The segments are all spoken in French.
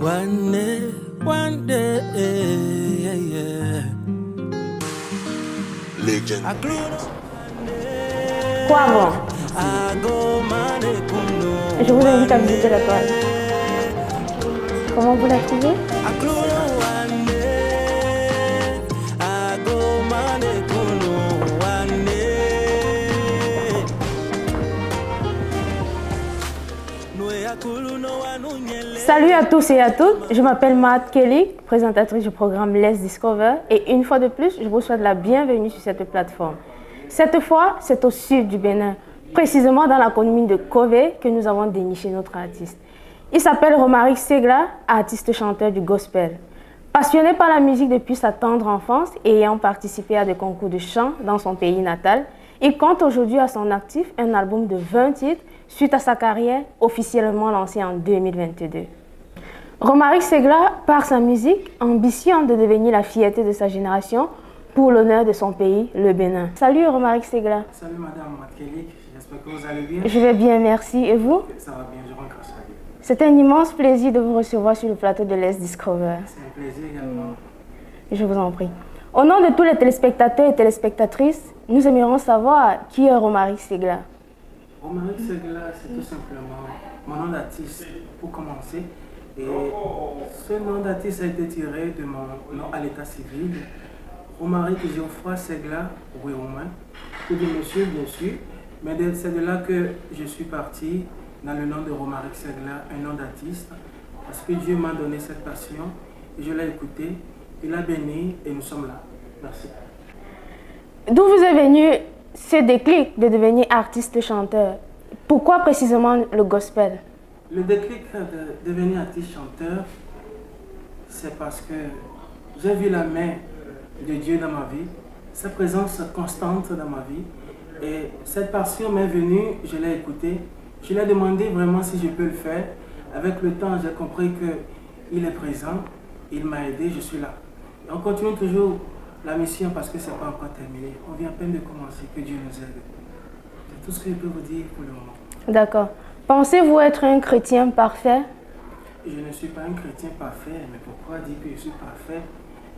One day, yeah, yeah. Legend. Quoi bon? Je vous invite à visiter la toile. Comment vous la trouvez? Salut à tous et à toutes, je m'appelle Matt Kelly, présentatrice du programme Let's Discover, et une fois de plus, je vous souhaite la bienvenue sur cette plateforme. Cette fois, c'est au sud du Bénin, précisément dans la commune de Kové, que nous avons déniché notre artiste. Il s'appelle Romaric Segla, artiste-chanteur du gospel. Passionné par la musique depuis sa tendre enfance et ayant participé à des concours de chant dans son pays natal, il compte aujourd'hui à son actif un album de 20 titres suite à sa carrière officiellement lancée en 2022. Romaric Segla, par sa musique, ambitionne de devenir la fierté de sa génération pour l'honneur de son pays, le Bénin. Salut Romaric Segla. Salut Madame Matkelik, j'espère que vous allez bien. Je vais bien, merci. Et vous? Ça va bien, je rentre grâce à Dieu. C'est un immense plaisir de vous recevoir sur le plateau de Let's Discover. C'est un plaisir également. Je vous en prie. Au nom de tous les téléspectateurs et téléspectatrices, nous aimerions savoir qui est Romaric Segla. Romaric Segla, c'est tout simplement mon nom d'artiste pour commencer. Et ce nom d'artiste a été tiré de mon nom à l'état civil. Romaric Geoffroy Segla, oui Romain, que de monsieur bien sûr, mais c'est de là que je suis parti dans le nom de Romaric Segla, un nom d'artiste, parce que Dieu m'a donné cette passion et je l'ai écouté, il a béni et nous sommes là. Merci. D'où vous est venu ce déclic de devenir artiste-chanteur? Pourquoi précisément le gospel? Le déclic de devenir artiste-chanteur, c'est parce que j'ai vu la main de Dieu dans ma vie, sa présence constante dans ma vie. Et cette passion m'est venue, je l'ai écoutée, je lui ai demandé vraiment si je peux le faire. Avec le temps, j'ai compris qu'il est présent, il m'a aidé, je suis là. Et on continue toujours la mission parce que ce n'est pas encore terminé. On vient à peine de commencer, que Dieu nous aide. C'est tout ce que je peux vous dire pour le moment. D'accord. Pensez-vous être un chrétien parfait? Je ne suis pas un chrétien parfait, mais pourquoi dire que je suis parfait?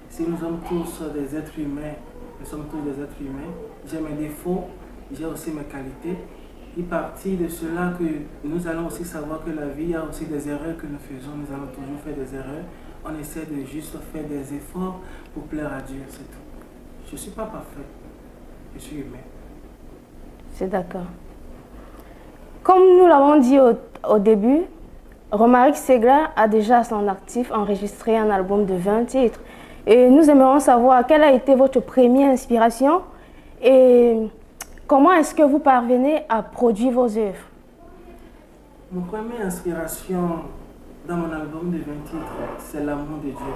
Si nous sommes tous des êtres humains, nous sommes tous des êtres humains, j'ai mes défauts, j'ai aussi mes qualités. Il partit de cela que nous allons aussi savoir que la vie, il y a aussi des erreurs que nous faisons, nous allons toujours faire des erreurs. On essaie de juste faire des efforts pour plaire à Dieu, c'est tout. Je ne suis pas parfait, je suis humain. C'est d'accord. Comme nous l'avons dit au début, Romaric Segla a déjà à son actif enregistré un album de 20 titres. Et nous aimerions savoir quelle a été votre première inspiration et comment est-ce que vous parvenez à produire vos œuvres? Mon première inspiration dans mon album de 20 titres, c'est l'amour de Dieu.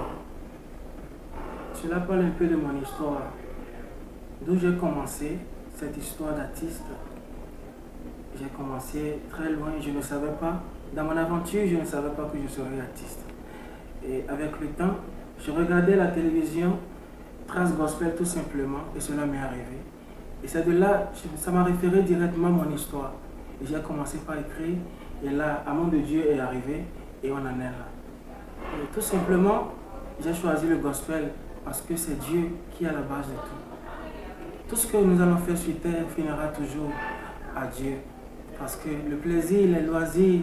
Cela parle un peu de mon histoire, d'où j'ai commencé cette histoire d'artiste. J'ai commencé très loin, je ne savais pas, dans mon aventure, je ne savais pas que je serais artiste. Et avec le temps, je regardais la télévision, Trace Gospel tout simplement, et cela m'est arrivé. Et c'est de là, ça m'a référé directement à mon histoire. Et j'ai commencé par écrire, et là, Amour de Dieu est arrivé, et on en est là. Et tout simplement, j'ai choisi le gospel parce que c'est Dieu qui est à la base de tout. Tout ce que nous allons faire sur terre finira toujours à Dieu. Parce que le plaisir, les loisirs,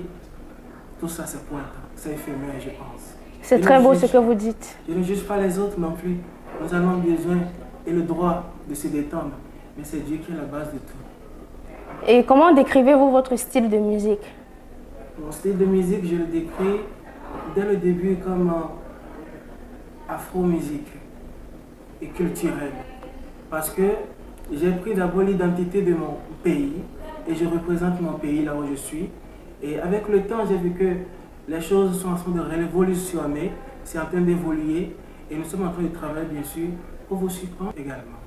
tout ça c'est pointant, c'est éphémère je pense. C'est très beau ce que vous dites. Je ne juge pas les autres non plus. Nous avons besoin et le droit de se détendre. Mais c'est Dieu qui est la base de tout. Et comment décrivez-vous votre style de musique? Mon style de musique, je le décris dès le début comme afro-musique et culturelle. Parce que j'ai pris d'abord l'identité de mon pays et je représente mon pays là où je suis. Et avec le temps, j'ai vu que les choses sont en train de révolutionner, c'est en train d'évoluer et nous sommes en train de travailler bien sûr pour vous surprendre également.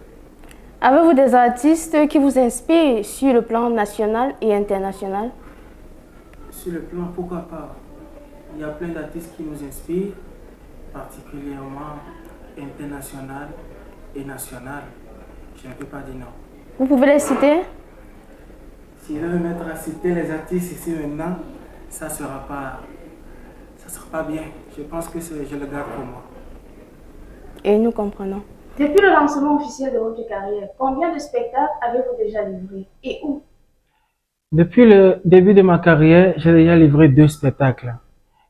Avez-vous des artistes qui vous inspirent sur le plan national et international? Sur le plan, pourquoi pas? Il y a plein d'artistes qui nous inspirent, particulièrement international et national. Je ne peux pas dire non. Vous pouvez les citer? Si je veux me mettre à citer les artistes ici maintenant, ça ne sera ça ne sera pas bien. Je pense que je le garde pour moi. Et nous comprenons. Depuis le lancement officiel de votre carrière, combien de spectacles avez-vous déjà livrés et où? Depuis le début de ma carrière, j'ai déjà livré 2 spectacles.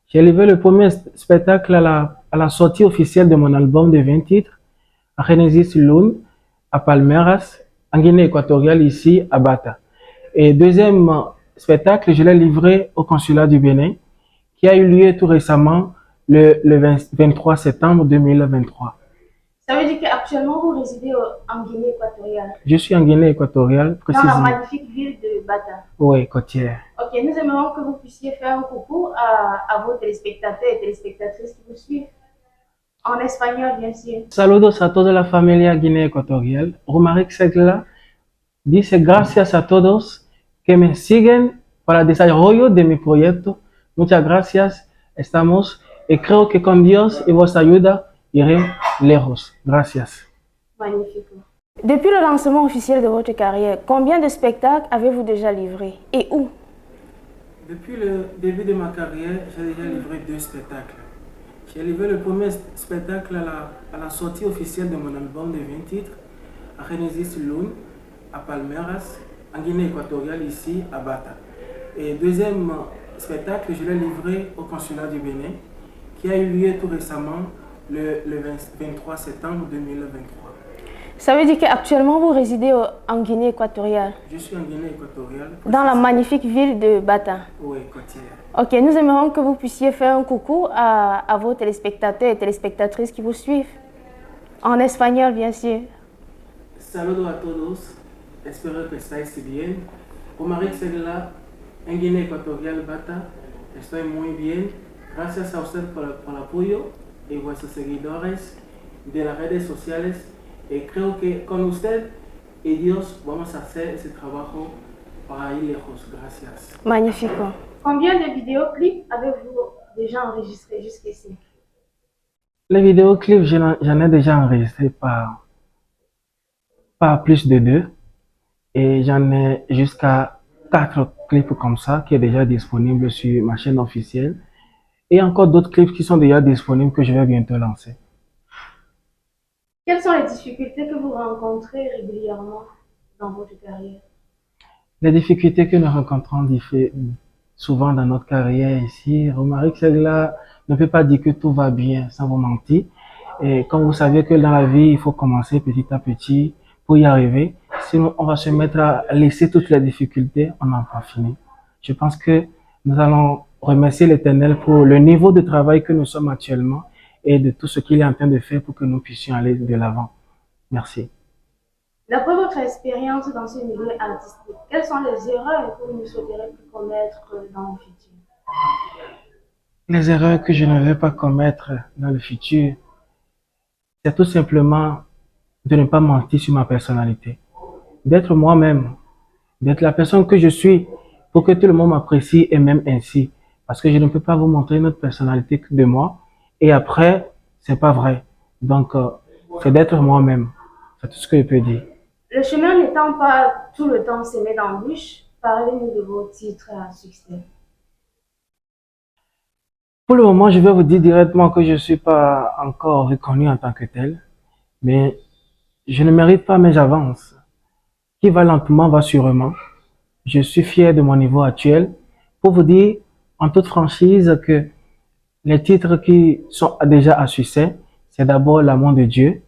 J'ai livré le premier spectacle à la sortie officielle de mon album de 20 titres, à Genesis Lune, à Palmeiras, en Guinée équatoriale, ici, à Bata. Et deuxième spectacle, je l'ai livré au consulat du Bénin, qui a eu lieu tout récemment, le 23 septembre 2023. Ça veut dire qu'actuellement vous résidez en Guinée équatoriale? Je suis en Guinée équatoriale, précisément. Dans la magnifique ville de Bata? Oui, côtière. Ok, nous aimerions que vous puissiez faire un coucou à vos téléspectateurs et téléspectatrices qui vous suivent. En espagnol, bien sûr. Saludos a toda la familia Guinea Ecuatorial. Romaric Segla dice gracias a todos que me siguen para el desarrollo de mi proyecto. Muchas gracias. Estamos y creo que con Dios y vuestra ayuda iré lejos. Gracias. Magnifique. Depuis le lancement officiel de votre carrière, combien de spectacles avez-vous déjà livrés et où? Depuis le début de ma carrière, j'ai déjà livré 2 spectacles. J'ai livré le premier spectacle à la sortie officielle de mon album de 20 titres, à Genesis Lune, à Palmeiras, en Guinée équatoriale, ici, à Bata. Et deuxième spectacle, je l'ai livré au consulat du Bénin, qui a eu lieu tout récemment, le 23 septembre 2023. Ça veut dire qu'actuellement vous résidez en Guinée équatoriale? Je suis en Guinée équatoriale. Dans la magnifique ville de Bata? Oui, côtière. Ok, nous aimerions que vous puissiez faire un coucou à vos téléspectateurs et téléspectatrices qui vous suivent. En espagnol, bien sûr. Saludos a todos. Espero que estáis bien. Romaric Segla, en Guinea Ecuatorial, Bata. Estoy muy bien. Gracias a usted por el apoyo y vuestros seguidores de las redes sociales. Y creo que con usted y Dios vamos a hacer ese trabajo para ir lejos. Gracias. Magnifique. Combien de vidéoclips avez-vous déjà enregistrés jusqu'ici? Les vidéoclips, j'en ai déjà enregistré pas plus de 2. Et j'en ai jusqu'à 4 clips comme ça qui est déjà disponible sur ma chaîne officielle. Et encore d'autres clips qui sont déjà disponibles que je vais bientôt lancer. Quelles sont les difficultés que vous rencontrez régulièrement dans votre carrière? Les difficultés que nous rencontrons souvent dans notre carrière ici, Romaric Segla ne peut pas dire que tout va bien sans vous mentir. Et comme vous savez que dans la vie, il faut commencer petit à petit pour y arriver. Sinon, on va se mettre à laisser toutes les difficultés, on n'en pas fini. Je pense que nous allons remercier l'Éternel pour le niveau de travail que nous sommes actuellement et de tout ce qu'il est en train de faire pour que nous puissions aller de l'avant. Merci. D'après votre expérience dans ce milieu artistique, quelles sont les erreurs que vous ne souhaiterez plus commettre dans le futur? Les erreurs que je ne vais pas commettre dans le futur, c'est tout simplement de ne pas mentir sur ma personnalité. D'être moi-même, d'être la personne que je suis pour que tout le monde m'apprécie et même ainsi. Parce que je ne peux pas vous montrer une autre personnalité que de moi et après, c'est pas vrai. Donc, c'est d'être moi-même. C'est tout ce que je peux dire. Le chemin n'étant pas tout le temps semé d'embûches, parlez-nous de vos titres à succès. Pour le moment, je vais vous dire directement que je ne suis pas encore reconnu en tant que tel, mais je ne mérite pas mes avances. Qui va lentement, va sûrement. Je suis fier de mon niveau actuel. Pour vous dire, en toute franchise, que les titres qui sont déjà à succès, c'est d'abord L'amour de Dieu,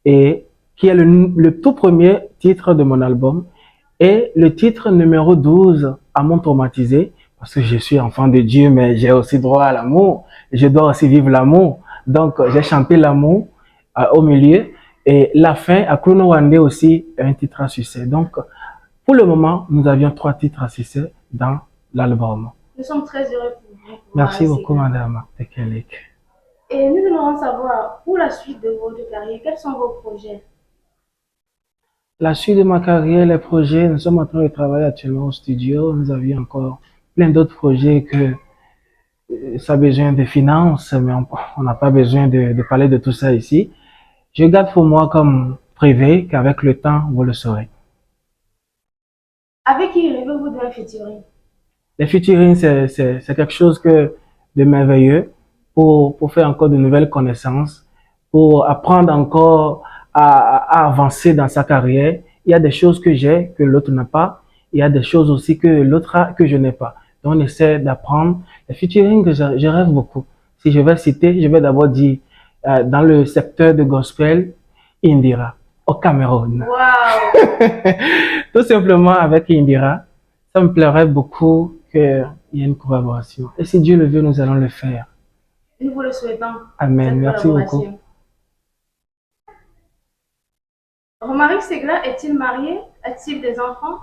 et qui est le tout premier titre de mon album, et le titre numéro 12, Amour traumatisé, parce que je suis enfant de Dieu, mais j'ai aussi droit à l'amour, je dois aussi vivre l'amour. Donc, j'ai chanté l'amour au milieu, et la fin, à Kuno Wande aussi, un titre à succès. Donc, pour le moment, nous avions 3 titres à succès dans l'album. Nous sommes très heureux pour vous. Merci beaucoup, Madame Tekelik. Et nous aimerions savoir, pour la suite de votre carrière, quels sont vos projets? La suite de ma carrière, les projets, nous sommes en train de travailler actuellement au studio. Nous avions encore plein d'autres projets que ça a besoin de finances, mais on n'a pas besoin de parler de tout ça ici. Je garde pour moi comme privé qu'avec le temps, vous le saurez. Avec qui rêvez-vous d'un featuring? Les featuring, c'est quelque chose que de merveilleux pour faire encore de nouvelles connaissances, pour apprendre encore à avancer dans sa carrière. Il y a des choses que j'ai que l'autre n'a pas. Il y a des choses aussi que l'autre a que je n'ai pas. Donc, on essaie d'apprendre. Le featuring, je rêve beaucoup. Si je vais citer, je vais d'abord dire, dans le secteur de gospel, Indira, au Cameroun. Waouh! Tout simplement avec Indira, ça me plairait beaucoup qu'il y ait une collaboration. Et si Dieu le veut, nous allons le faire. Nous vous le souhaitons. Amen. Cette Merci collaboration. beaucoup. Romaric Segla est-il marié? A-t-il des enfants?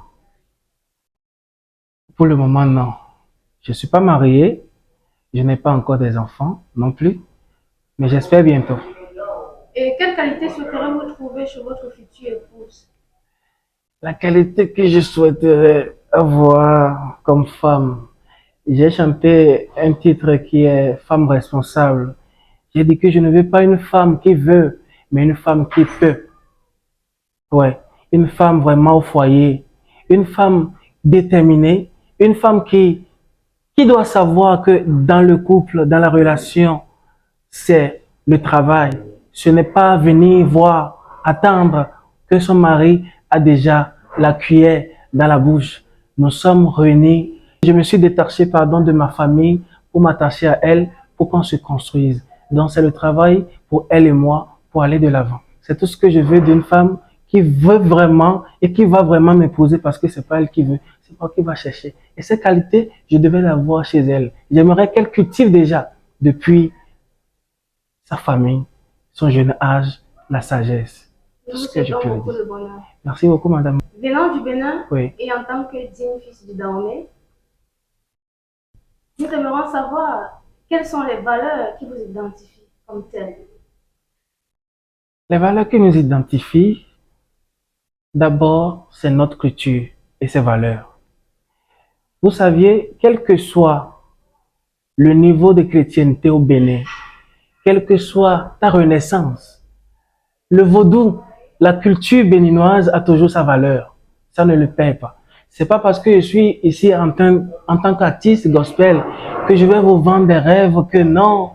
Pour le moment, non. Je ne suis pas marié. Je n'ai pas encore des enfants non plus. Mais j'espère bientôt. Et quelle qualité souhaiterez-vous trouver chez votre future épouse? La qualité que je souhaiterais avoir comme femme. J'ai chanté un titre qui est Femme responsable. J'ai dit que je ne veux pas une femme qui veut, mais une femme qui peut. Ouais, une femme vraiment au foyer, une femme déterminée, une femme qui doit savoir que dans le couple, dans la relation, c'est le travail. Ce n'est pas venir voir, attendre que son mari a déjà la cuillère dans la bouche. Nous sommes réunis. Je me suis détaché, de ma famille pour m'attacher à elle, pour qu'on se construise. Donc c'est le travail pour elle et moi, pour aller de l'avant. C'est tout ce que je veux d'une femme qui veut vraiment et qui va vraiment m'épouser parce que c'est pas elle qui veut, c'est moi qui va chercher. Et ces qualités, je devais l'avoir chez elle. J'aimerais qu'elle cultive déjà depuis sa famille, son jeune âge, la sagesse. Tout ce que je peux beaucoup dire. de bonheur. Merci beaucoup, madame. Venant du Bénin Oui. et en tant que digne fils du Dahomey, nous aimerions savoir quelles sont les valeurs qui vous identifient comme telles. Les valeurs qui nous identifient, d'abord, c'est notre culture et ses valeurs. Vous saviez, quel que soit le niveau de chrétienté au Bénin, quelle que soit ta renaissance, le vaudou, la culture béninoise a toujours sa valeur. Ça ne le perd pas. C'est pas parce que je suis ici en tant qu'artiste gospel que je vais vous vendre des rêves que non,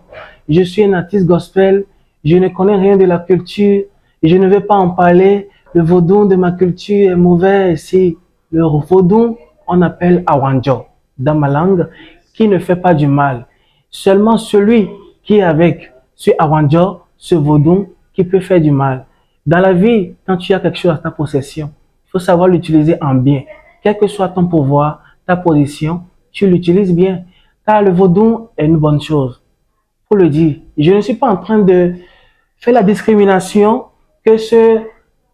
je suis un artiste gospel, je ne connais rien de la culture et je ne vais pas en parler. Le vaudou de ma culture est mauvais ici. Le vaudou, on appelle Awanjo dans ma langue, qui ne fait pas du mal. Seulement celui qui est avec ce Awanjo, ce vaudou, qui peut faire du mal. Dans la vie, quand tu as quelque chose à ta possession, il faut savoir l'utiliser en bien. Quel que soit ton pouvoir, ta position, tu l'utilises bien. Car le vaudou est une bonne chose. Pour le dire, je ne suis pas en train de faire la discrimination que ceux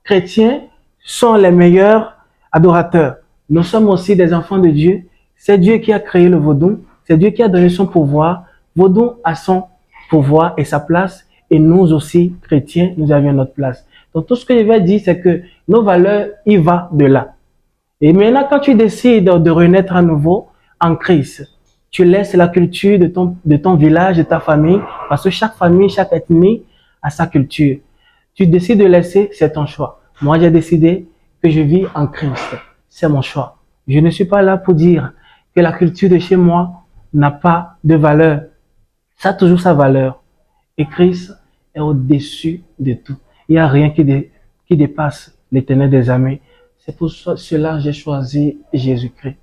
chrétiens sont les meilleurs adorateurs. Nous sommes aussi des enfants de Dieu. C'est Dieu qui a créé le vaudou. C'est Dieu qui a donné son pouvoir. Vaudou a son pouvoir et sa place. Et nous aussi, chrétiens, nous avions notre place. Donc tout ce que je vais dire, c'est que nos valeurs, il va de là. Et maintenant, quand tu décides de renaître à nouveau en Christ, tu laisses la culture de ton village, de ta famille, parce que chaque famille, chaque ethnie a sa culture. Tu décides de laisser, c'est ton choix. Moi, j'ai décidé que je vis en Christ. C'est mon choix. Je ne suis pas là pour dire que la culture de chez moi n'a pas de valeur. Ça a toujours sa valeur. Et Christ est au-dessus de tout. Il n'y a rien qui dépasse l'Éternel des armées. C'est pour cela que j'ai choisi Jésus-Christ.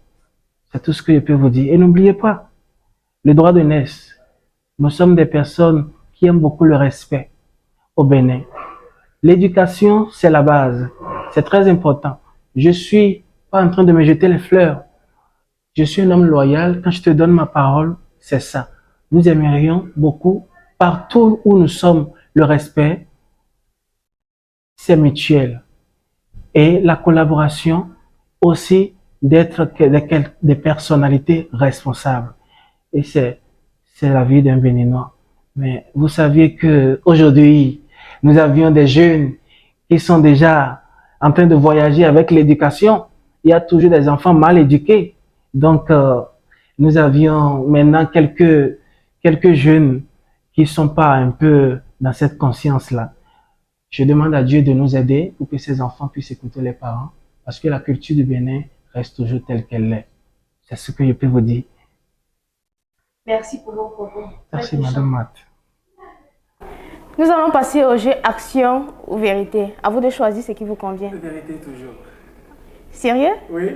C'est tout ce que je peux vous dire. Et n'oubliez pas, le droit de naissance. Nous sommes des personnes qui aiment beaucoup le respect au Bénin. L'éducation, c'est la base. C'est très important. Je suis pas en train de me jeter les fleurs. Je suis un homme loyal. Quand je te donne ma parole, c'est ça. Nous aimerions beaucoup, partout où nous sommes, le respect, c'est mutuel. Et la collaboration aussi d'être des personnalités responsables. Et c'est la vie d'un Béninois. Mais vous saviez que aujourd'hui, nous avions des jeunes qui sont déjà en train de voyager avec l'éducation. Il y a toujours des enfants mal éduqués. Donc, nous avions maintenant quelques jeunes qui sont pas un peu dans cette conscience-là. Je demande à Dieu de nous aider pour que ces enfants puissent écouter les parents, parce que la culture du Bénin reste toujours telle qu'elle est. C'est ce que je peux vous dire. Merci pour vos propos. Merci, Madame Matt. Nous allons passer au jeu action ou vérité. À vous de choisir ce qui vous convient. Vérité toujours. Sérieux? Oui.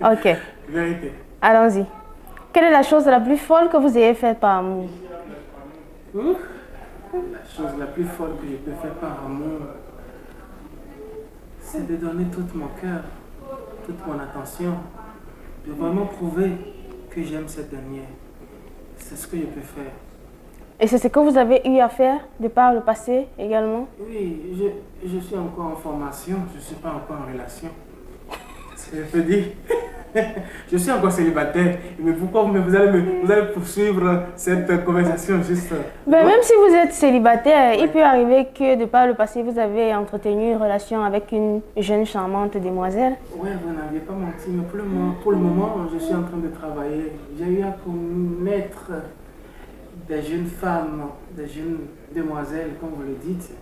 Ok. Vérité. Allons-y. Quelle est la chose la plus folle que vous ayez faite par amour? La chose la plus folle que je peux faire par amour, c'est de donner tout mon cœur, toute mon attention, de vraiment prouver que j'aime cette dernière. C'est ce que je peux faire. Et c'est ce que vous avez eu à faire de par le passé également? Oui, je suis encore en formation, je ne suis pas encore en relation. Je peux dire, je suis encore célibataire, mais pourquoi vous allez poursuivre cette conversation juste... Ben, même si vous êtes célibataire, il peut arriver que de par le passé, vous avez entretenu une relation avec une jeune charmante demoiselle. Oui, vous n'aviez pas menti, mais pour le moment, je suis en train de travailler. J'ai eu à connaître des jeunes femmes, des jeunes demoiselles, comme vous le dites.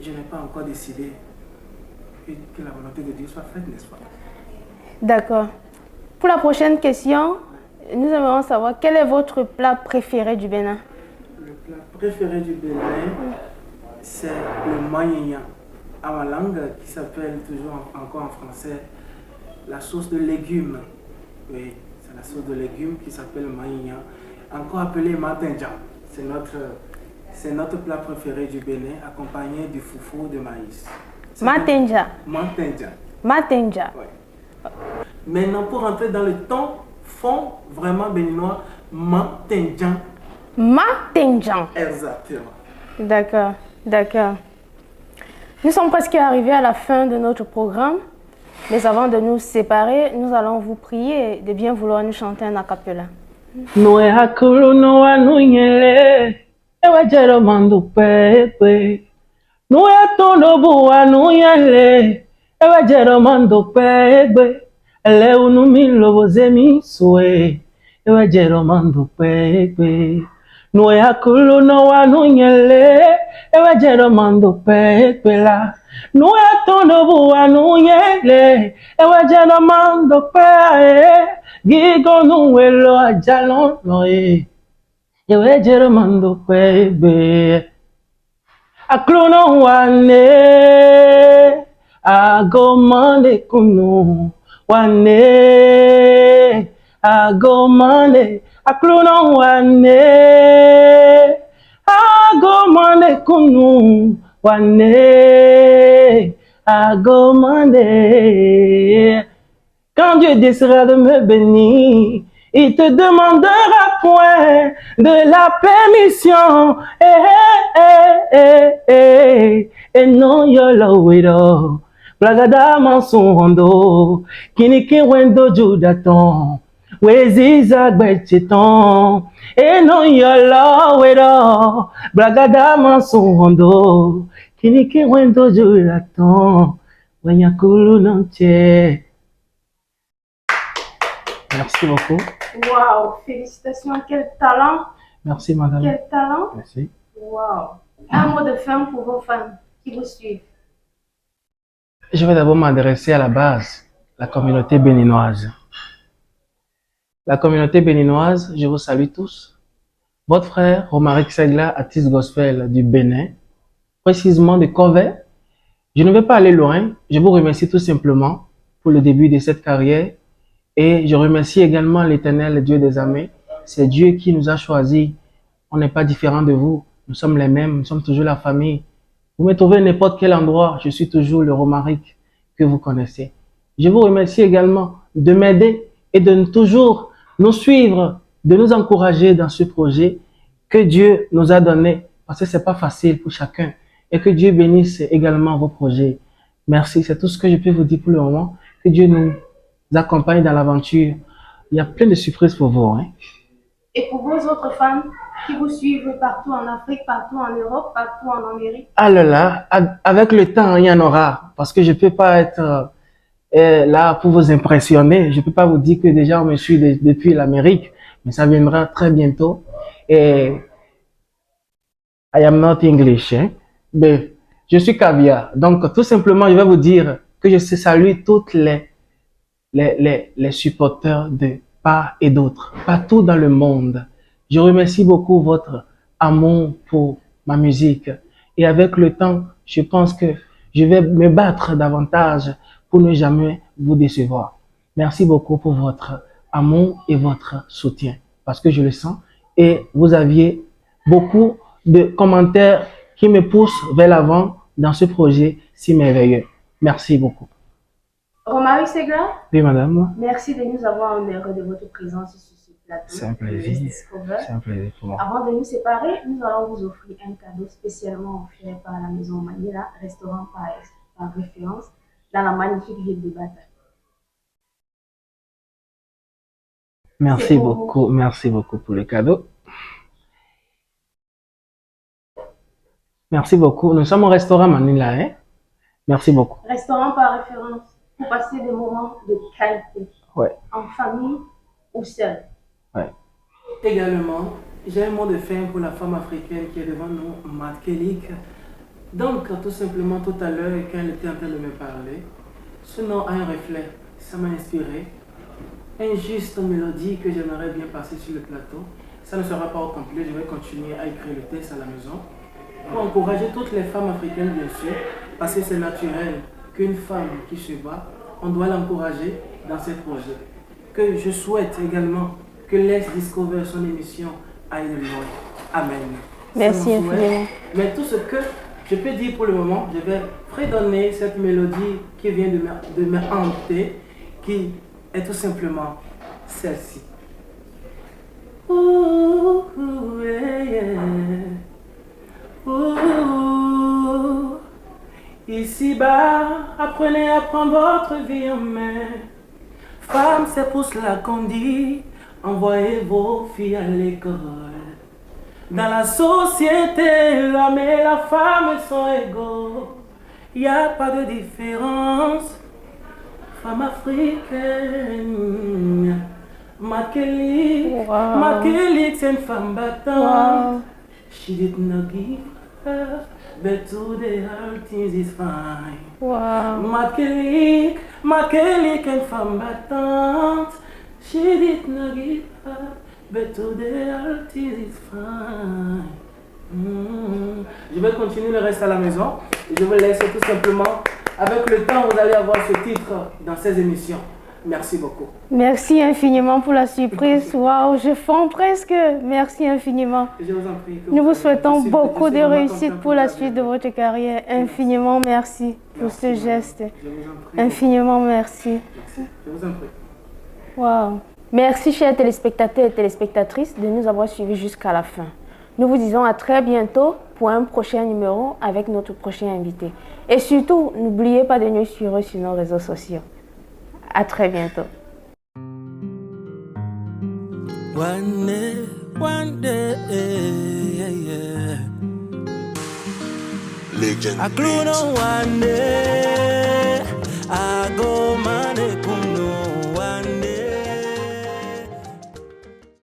Je n'ai pas encore décidé que la volonté de Dieu soit faite, n'est-ce pas? D'accord. Pour la prochaine question, nous aimerions savoir quel est votre plat préféré du Bénin? Le plat préféré du Bénin, c'est le maïnya. À ma langue, qui s'appelle toujours encore en français, la sauce de légumes. Oui, c'est la sauce de légumes qui s'appelle maïnya, encore appelé matinja. C'est notre plat préféré du Bénin, accompagné du foufou de maïs. Matinja. Matinja. Matinja. Ouais. Maintenant, pour rentrer dans le ton fond vraiment béninois, matinja. Matinja. Exactement. D'accord, d'accord. Nous sommes presque arrivés à la fin de notre programme, mais avant de nous séparer, nous allons vous prier de bien vouloir nous chanter un a cappella. Noe hakulu noa nunyele, ewa jero mandu pepe. Noe atondo buwa nunyele, ewa jero mandu pepe. Ele unumi lobo zemi sue, ewa jero mandu pepe. Noe hakulu noa nunyele, ewa jero mandu pepe la. Noe atondo buwa nunyele, ewa jero mandu pepe. Gigo nuelo ajalon noe, ewe jero mando kwebe. Akluno wane, agomane kunu wane, agomane. Akluno wane, agomane kunu wane, agomane. Quand Dieu décidera de me bénir, il te demandera point de la permission. Et non, yolo wido. Blagada mansundo. Kiniki wendo judaton. Weziza gbechiton. Et non, yolo wido. Blagada mansundo. Kiniki wendo judaton. Wenyakulu nonche. Merci beaucoup. Waouh, félicitations, quel talent! Merci, madame. Quel talent! Merci. Waouh! Un mot de fin pour vos fans qui vous suivent. Je vais d'abord m'adresser à la base, la communauté béninoise. La communauté béninoise, je vous salue tous. Votre frère, Romaric Segla, artiste gospel du Bénin, précisément de Corvée. Je ne vais pas aller loin. Je vous remercie tout simplement pour le début de cette carrière. Et je remercie également l'Éternel, Dieu des armées. C'est Dieu qui nous a choisis. On n'est pas différent de vous. Nous sommes les mêmes. Nous sommes toujours la famille. Vous me trouvez à n'importe quel endroit. Je suis toujours le Romaric que vous connaissez. Je vous remercie également de m'aider et de toujours nous suivre, de nous encourager dans ce projet que Dieu nous a donné. Parce que c'est pas facile pour chacun. Et que Dieu bénisse également vos projets. Merci. C'est tout ce que je peux vous dire pour le moment. Que Dieu nous accompagne dans l'aventure. Il y a plein de surprises pour vous. Hein? Et pour vos autres fans qui vous suivent partout en Afrique, partout en Europe, partout en Amérique? Ah là là, avec le temps, il y en aura. Parce que je ne peux pas être là pour vous impressionner. Je ne peux pas vous dire que déjà on me suit depuis l'Amérique. Mais ça viendra très bientôt. Et I am not English. Hein? Mais je suis caviar. Donc tout simplement, je vais vous dire que je salue toutes les supporters de part et d'autre, partout dans le monde. Je remercie beaucoup votre amour pour ma musique. Et avec le temps, je pense que je vais me battre davantage pour ne jamais vous décevoir. Merci beaucoup pour votre amour et votre soutien, parce que je le sens. Et vous aviez beaucoup de commentaires qui me poussent vers l'avant dans ce projet si merveilleux. Merci beaucoup. Romaric Segla, Oui, madame. merci de nous avoir honoré de votre présence sur ce plateau. C'est un plaisir. C'est un plaisir pour moi. Avant de nous séparer, nous allons vous offrir un cadeau spécialement offert par la maison Manila, restaurant par référence, dans la magnifique ville de Bata. Merci beaucoup pour le cadeau. Merci beaucoup. Nous sommes au restaurant Manila, hein? Merci beaucoup. Restaurant par référence, pour passer des moments de qualité, Ouais. en famille ou seul. Ouais. Également, j'ai un mot de fin pour la femme africaine qui est devant nous, Matt Kelly. Donc, tout simplement, tout à l'heure, quand elle était en train de me parler, ce nom a un reflet, ça m'a inspiré. Un juste mélodie que j'aimerais bien passer sur le plateau. Ça ne sera pas au complet, je vais continuer à écrire le texte à la maison. Pour encourager toutes les femmes africaines, bien sûr, parce que c'est naturel qu'une femme qui se bat, on doit l'encourager dans ses projets. Que je souhaite également que Let's Discover, son émission, aille de loin. Amen. Merci infiniment. Mais tout ce que je peux dire pour le moment, je vais fredonner cette mélodie qui vient de me hanter, qui est tout simplement celle-ci. Ooh, yeah, yeah. Ooh. Ici-bas, apprenez à prendre votre vie en main. Femme, c'est pour cela qu'on dit, envoyez vos filles à l'école. Dans la société, l'homme et la femme sont égaux. Il n'y a pas de différence. Femme africaine, Matt Kelly, Wow. Matt Kelly, c'est une femme battante. Wow. She did not give up, but today her things is fine. Wow. Matt Kelly, une femme battante. She did not give up, but today her things is fine. Je vais continuer le reste à la maison. Et je vous laisse tout simplement. Avec le temps, vous allez avoir ce titre dans ces émissions. Merci beaucoup. Merci infiniment pour la surprise. Waouh, je fonds presque. Merci infiniment. Je vous en prie. Nous vous souhaitons beaucoup de réussite pour la suite de votre carrière. Infiniment merci pour ce geste. Je vous en prie. Infiniment merci. Merci. Je vous en prie. Waouh. Merci chers téléspectateurs et téléspectatrices de nous avoir suivis jusqu'à la fin. Nous vous disons à très bientôt pour un prochain numéro avec notre prochain invité. Et surtout, n'oubliez pas de nous suivre sur nos réseaux sociaux. À très bientôt. One day, yeah, yeah. Legend I grew Beats. on one